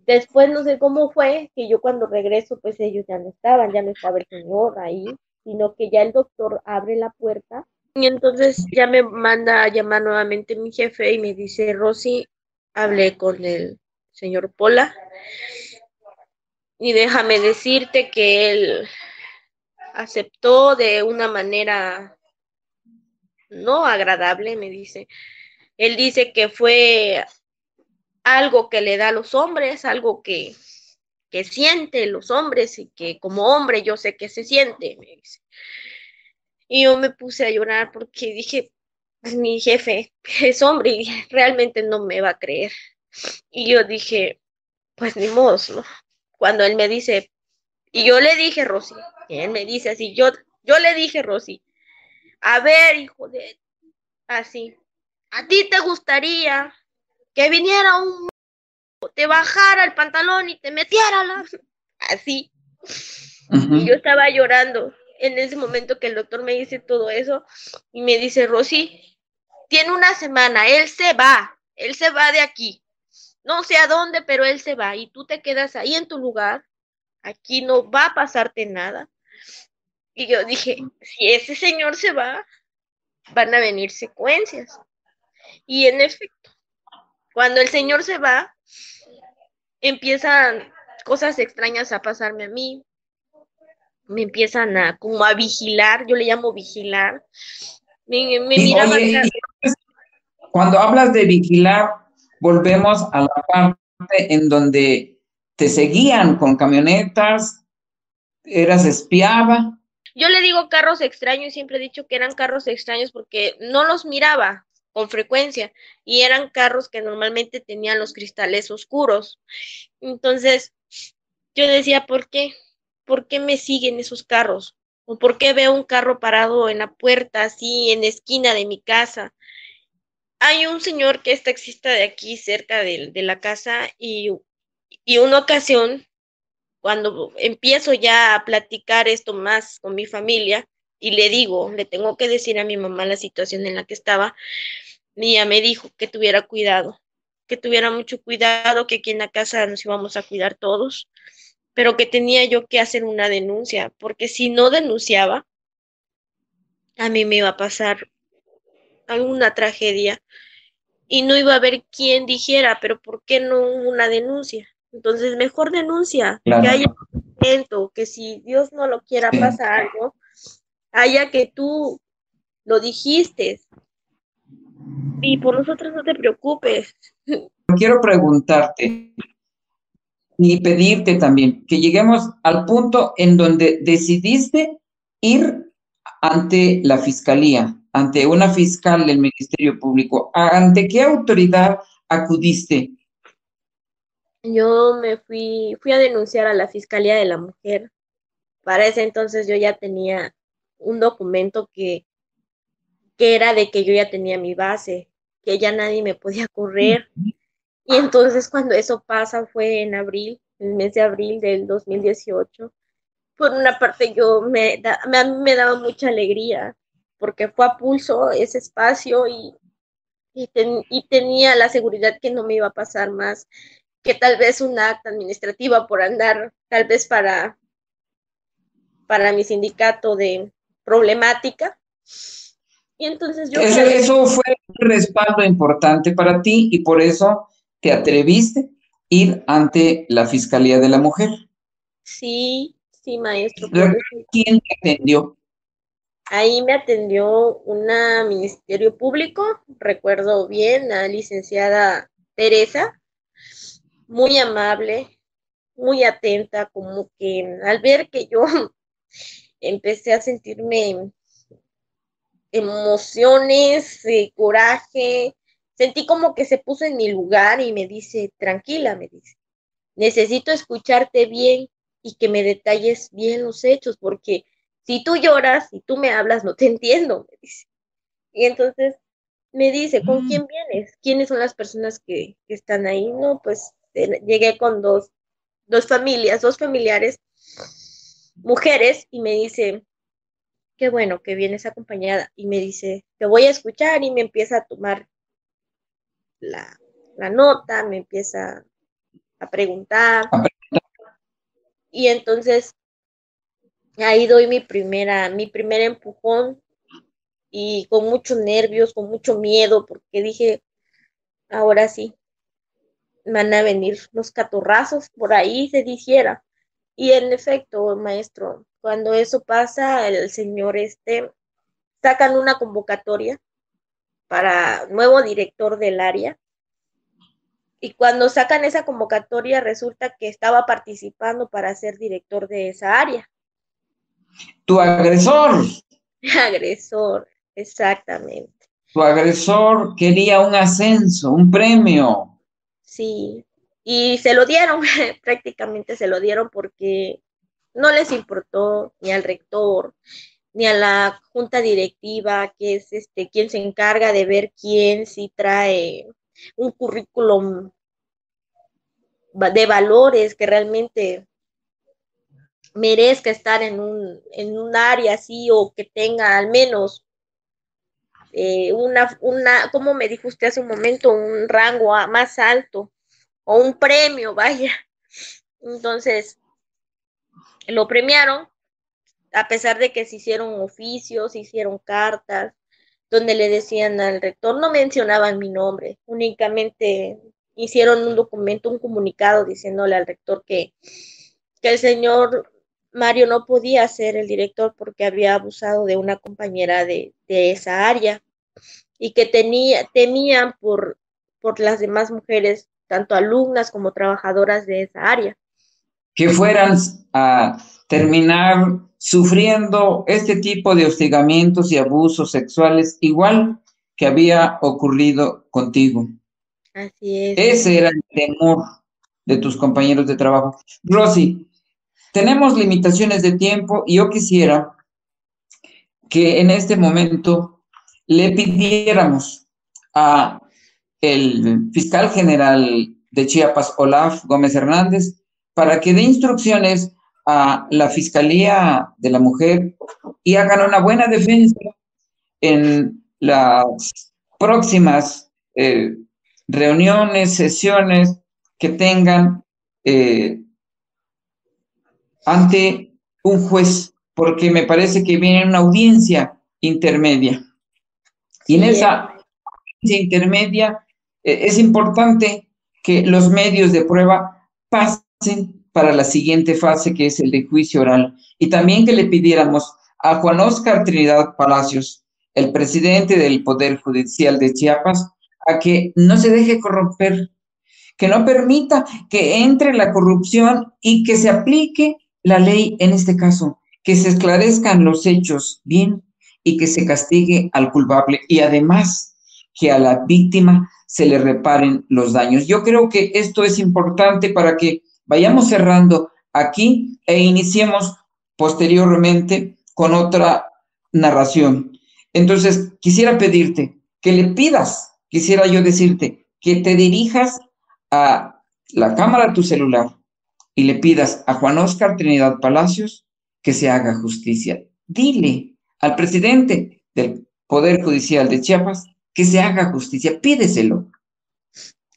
Speaker 2: Después no sé cómo fue, que yo cuando regreso, pues ellos ya no estaban, ya no estaba el señor ahí, sino que ya el doctor abre la puerta y entonces ya me manda a llamar nuevamente mi jefe y me dice, Rosy,
Speaker 3: hablé con el señor Pola y déjame decirte que él aceptó de una manera no agradable, me dice. Él dice que fue algo que le da a los hombres, algo que siente los hombres y que como hombre yo sé que se siente, me dice. Y yo me puse a llorar porque dije, pues, mi jefe es hombre y realmente no me va a creer. Y yo dije, pues ni modo, ¿no? Cuando él me dice, y yo le dije, Rosy, y él me dice así, yo le dije, Rosy, a ver, hijo de, así, ¿a ti te gustaría que viniera un, te bajara el pantalón y te metiera la, así? Y yo
Speaker 1: Ujú.
Speaker 3: estaba llorando en ese momento que el doctor me dice todo eso y me dice, Rosy, tiene una semana, él se va de aquí. No sé a dónde, pero él se va y tú te quedas ahí en tu lugar. Aquí no va a pasarte nada. Y yo dije, si ese señor se va, van a venir secuencias. Y en efecto, cuando el señor se va, empiezan cosas extrañas a pasarme a mí. Me empiezan a como a vigilar, yo le llamo vigilar. Me
Speaker 1: Y
Speaker 3: miraba
Speaker 1: oye,
Speaker 3: acá.
Speaker 1: y cuando hablas de vigilar, volvemos a la parte en donde te seguían con camionetas, eras espiada.
Speaker 3: Yo le digo carros extraños y siempre he dicho que eran carros extraños porque no los miraba con frecuencia y eran carros que normalmente tenían los cristales oscuros. Entonces, yo decía, ¿por qué? ¿Por qué me siguen esos carros? ¿O por qué veo un carro parado en la puerta, así, en la esquina de mi casa? Hay un señor que es taxista de aquí, cerca de la casa, y una ocasión, cuando empiezo ya a platicar esto más con mi familia, y le digo, le tengo que decir a mi mamá la situación en la que estaba, ella me dijo que tuviera cuidado, que tuviera mucho cuidado, que aquí en la casa nos íbamos a cuidar todos, pero que tenía yo que hacer una denuncia, porque si no denunciaba, a mí me iba a pasar alguna tragedia y no iba a haber quien dijera, pero ¿por qué no una denuncia? Entonces, mejor denuncia, que
Speaker 1: Claro,
Speaker 3: haya evento, que si Dios no lo quiera
Speaker 1: sí.
Speaker 3: pasa algo, haya que tú lo dijiste y por nosotros no te preocupes.
Speaker 1: Quiero preguntarte y pedirte también que lleguemos al punto en donde decidiste ir ante la fiscalía, ante una fiscal del Ministerio Público. ¿Ante qué autoridad acudiste?
Speaker 3: Yo fui a denunciar a la Fiscalía de la Mujer. Para ese entonces yo ya tenía un documento que era de que yo ya tenía mi base, que ya nadie me podía correr. Y entonces cuando eso pasa fue en abril, el mes de abril del 2018. Por una parte a mí me daba mucha alegría porque fue a pulso ese espacio y tenía la seguridad que no me iba a pasar más que tal vez una acta administrativa por andar tal vez para mi sindicato de problemática. Y entonces yo fui
Speaker 1: Eso,
Speaker 3: a
Speaker 1: eso fue un respaldo importante para ti y por eso te atreviste a ir ante la Fiscalía de la Mujer.
Speaker 3: sí, sí, maestro, por
Speaker 1: ¿Recuerdas
Speaker 3: eso.
Speaker 1: quién te atendió?
Speaker 3: Ahí me atendió una ministerio público, recuerdo bien, la licenciada Teresa, muy amable, muy atenta, como que al ver que yo empecé a sentirme emociones, coraje, sentí como que se puso en mi lugar y me dice, tranquila, me dice, necesito escucharte bien y que me detalles bien los hechos, porque si tú lloras y tú me hablas, no te entiendo, me dice. Y entonces me dice, ¿con quién vienes? ¿Quiénes son las personas que están ahí? No, pues llegué con dos familias, dos familiares, mujeres, y me dice, qué bueno que vienes acompañada. Y me dice, te voy a escuchar y me empieza a tomar la nota, me empieza a preguntar. Y entonces ahí doy mi primer empujón y con muchos nervios, con mucho miedo, porque dije, ahora sí, van a venir los catorrazos, por ahí se dijera. Y en efecto, maestro, cuando eso pasa, el señor sacan una convocatoria para nuevo director del área. Y cuando sacan esa convocatoria, resulta que estaba participando para ser director de esa área.
Speaker 1: Tu agresor.
Speaker 3: Agresor, exactamente.
Speaker 1: Tu agresor quería un ascenso, un premio.
Speaker 3: Sí, y se lo dieron, prácticamente se lo dieron porque no les importó ni al rector, ni a la junta directiva, que es quien se encarga de ver quién sí trae un currículum de valores que realmente merezca estar en un área así o que tenga al menos como me dijo usted hace un momento, un rango más alto o un premio, vaya. Entonces, lo premiaron, a pesar de que se hicieron oficios, se hicieron cartas, donde le decían al rector, no mencionaban mi nombre, únicamente hicieron un documento, un comunicado diciéndole al rector que el señor Mario no podía ser el director porque había abusado de una compañera de esa área y que temían por las demás mujeres, tanto alumnas como trabajadoras de esa área.
Speaker 1: Que fueran a terminar sufriendo este tipo de hostigamientos y abusos sexuales, igual que había ocurrido contigo.
Speaker 3: Así es.
Speaker 1: Ese era el temor de tus compañeros de trabajo. Rosy, tenemos limitaciones de tiempo y yo quisiera que en este momento le pidiéramos a el fiscal general de Chiapas, Olaf Gómez Hernández, para que dé instrucciones a la Fiscalía de la Mujer y hagan una buena defensa en las próximas reuniones, sesiones que tengan ante un juez, porque me parece que viene una audiencia intermedia. Y en esa audiencia intermedia es importante que los medios de prueba pasen para la siguiente fase, que es el de juicio oral. Y también que le pidiéramos a Juan Óscar Trinidad Palacios, el presidente del Poder Judicial de Chiapas, a que no se deje corromper, que no permita que entre la corrupción y que se aplique la ley en este caso, que se esclarezcan los hechos bien y que se castigue al culpable y además que a la víctima se le reparen los daños. Yo creo que esto es importante para que vayamos cerrando aquí e iniciemos posteriormente con otra narración. Entonces, quisiera pedirte que le pidas, quisiera yo decirte, que te dirijas a la cámara de tu celular y le pidas a Juan Óscar Trinidad Palacios que se haga justicia. Dile al presidente del Poder Judicial de Chiapas que se haga justicia, pídeselo.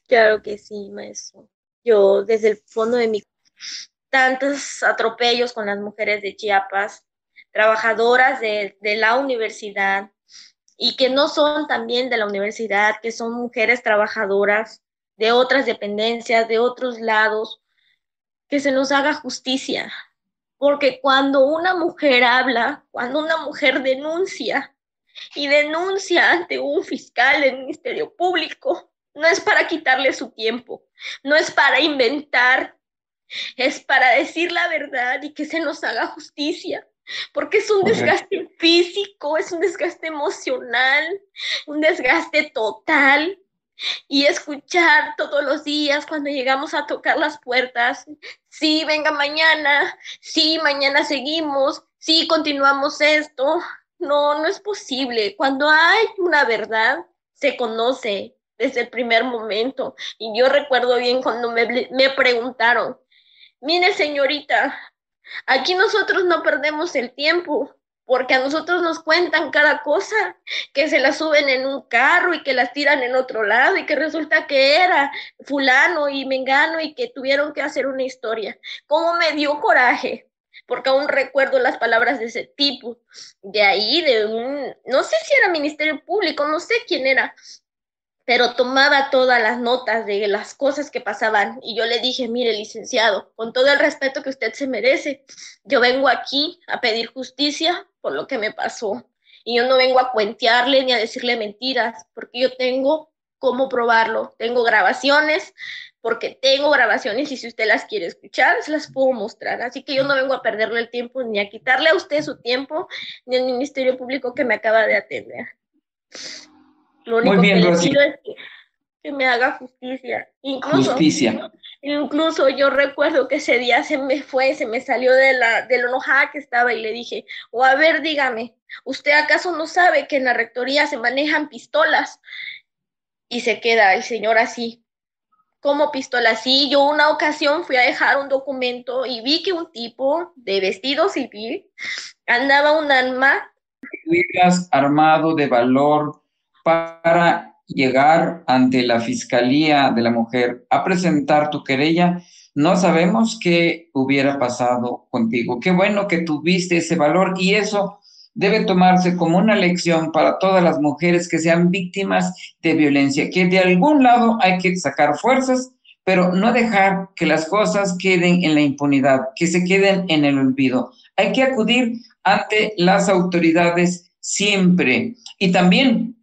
Speaker 3: Claro que sí, maestro. Yo desde el fondo de mi tantos atropellos con las mujeres de Chiapas, trabajadoras de la universidad y que no son también de la universidad, que son mujeres trabajadoras de otras dependencias, de otros lados, que se nos haga justicia. Porque cuando una mujer habla, cuando una mujer denuncia y denuncia ante un fiscal del Ministerio Público, no es para quitarle su tiempo, no es para inventar, es para decir la verdad y que se nos haga justicia, porque es un desgaste físico, es un desgaste emocional, un desgaste total. Y escuchar todos los días cuando llegamos a tocar las puertas, sí, venga mañana, sí, mañana seguimos, sí, continuamos esto. No, no es posible. Cuando hay una verdad, se conoce desde el primer momento. Y yo recuerdo bien cuando me preguntaron, mire señorita, aquí nosotros no perdemos el tiempo, porque a nosotros nos cuentan cada cosa, que se las suben en un carro y que las tiran en otro lado y que resulta que era fulano y mengano y que tuvieron que hacer una historia. ¿Cómo me dio coraje? Porque aún recuerdo las palabras de ese tipo, de ahí, no sé si era Ministerio Público, no sé quién era, pero tomaba todas las notas de las cosas que pasaban y yo le dije, mire, licenciado, con todo el respeto que usted se merece, yo vengo aquí a pedir justicia por lo que me pasó y yo no vengo a cuentearle ni a decirle mentiras, porque yo tengo cómo probarlo, tengo grabaciones, porque tengo grabaciones y si usted las quiere escuchar, se las puedo mostrar, así que yo no vengo a perderle el tiempo ni a quitarle a usted su tiempo, ni al Ministerio Público que me acaba de atender. Lo
Speaker 1: Muy
Speaker 3: único que
Speaker 1: bien,
Speaker 3: le
Speaker 1: Rosy.
Speaker 3: pido es que me haga justicia.
Speaker 1: Justicia.
Speaker 3: Incluso yo recuerdo que ese día se me salió de lo enojada que estaba y le dije, o a ver, dígame, ¿usted acaso no sabe que en la rectoría se manejan pistolas? Y se queda el señor así, ¿cómo pistolas? Sí, yo una ocasión fui a dejar un documento y vi que un tipo de vestido civil andaba un arma.
Speaker 1: Estuvieras armado de valor para llegar ante la Fiscalía de la Mujer a presentar tu querella, no sabemos qué hubiera pasado contigo. Qué bueno que tuviste ese valor y eso debe tomarse como una lección para todas las mujeres que sean víctimas de violencia, que de algún lado hay que sacar fuerzas, pero no dejar que las cosas queden en la impunidad, que se queden en el olvido. Hay que acudir ante las autoridades siempre. Y también,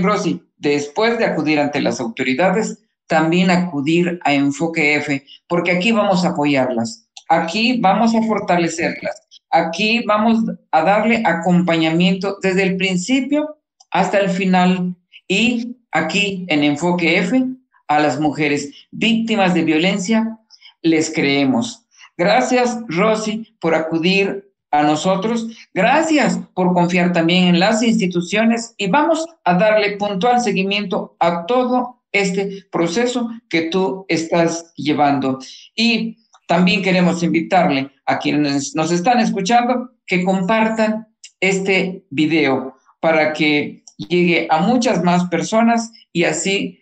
Speaker 1: Rosy, después de acudir ante las autoridades, también acudir a Enfoque F, porque aquí vamos a apoyarlas, aquí vamos a fortalecerlas, aquí vamos a darle acompañamiento desde el principio hasta el final. Y aquí en Enfoque F, a las mujeres víctimas de violencia, les creemos. Gracias, Rosy, por acudir a nosotros. Gracias por confiar también en las instituciones y vamos a darle puntual seguimiento a todo este proceso que tú estás llevando. Y también queremos invitarle a quienes nos están escuchando que compartan este video para que llegue a muchas más personas y así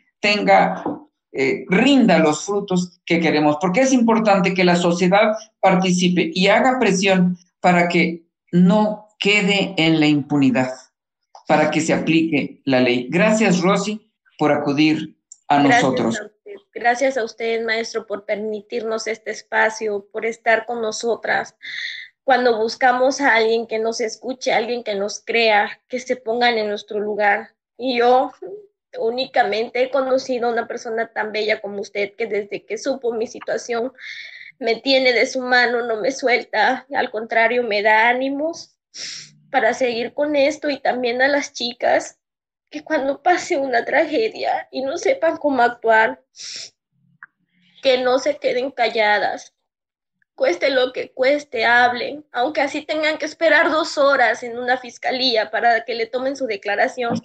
Speaker 1: rinda los frutos que queremos, porque es importante que la sociedad participe y haga presión para que no quede en la impunidad, para que se aplique la ley. Gracias, Rosy, por acudir a nosotros.
Speaker 3: Gracias a usted, maestro, por permitirnos este espacio, por estar con nosotras. Cuando buscamos a alguien que nos escuche, a alguien que nos crea, que se pongan en nuestro lugar. Y yo únicamente he conocido a una persona tan bella como usted, que desde que supo mi situación me tiene de su mano, no me suelta, al contrario, me da ánimos para seguir con esto. Y también a las chicas que cuando pase una tragedia y no sepan cómo actuar, que no se queden calladas, cueste lo que cueste, hablen, aunque así tengan que esperar 2 horas en una fiscalía para que le tomen su declaración.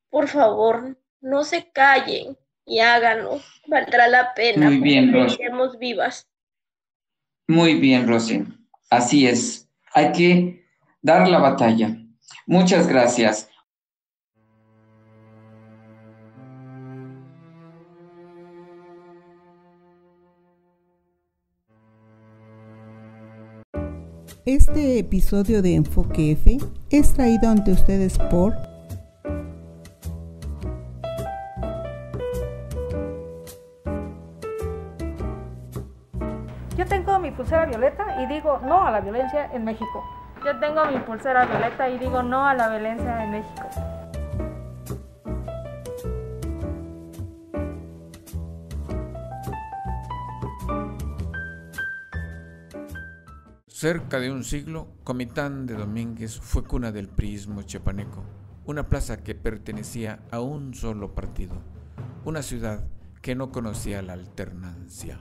Speaker 3: Por favor, no se callen y háganlo, valdrá la pena.
Speaker 1: Muy bien, Rosy.
Speaker 3: Seguiremos vivas.
Speaker 1: Muy bien, Rosy. Así es. Hay que dar la batalla. Muchas gracias.
Speaker 4: Este episodio de Enfoque F es traído ante ustedes por
Speaker 5: Yo tengo mi pulsera violeta y digo no a la violencia en México. Yo tengo mi pulsera violeta y digo no a la violencia en México.
Speaker 6: Cerca de un siglo, Comitán de Domínguez fue cuna del priismo chiapaneco, una plaza que pertenecía a un solo partido, una ciudad que no conocía la alternancia.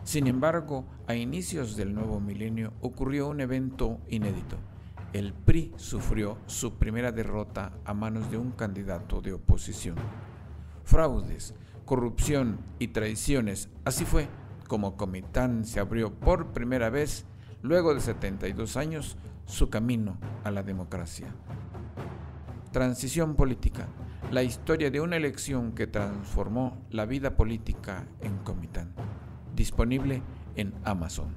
Speaker 6: Sin embargo, a inicios del nuevo milenio ocurrió un evento inédito. El PRI sufrió su primera derrota a manos de un candidato de oposición. Fraudes, corrupción y traiciones, así fue como Comitán se abrió por primera vez, luego de 72 años, su camino a la democracia. Transición política, la historia de una elección que transformó la vida política en Comitán. Disponible en Amazon.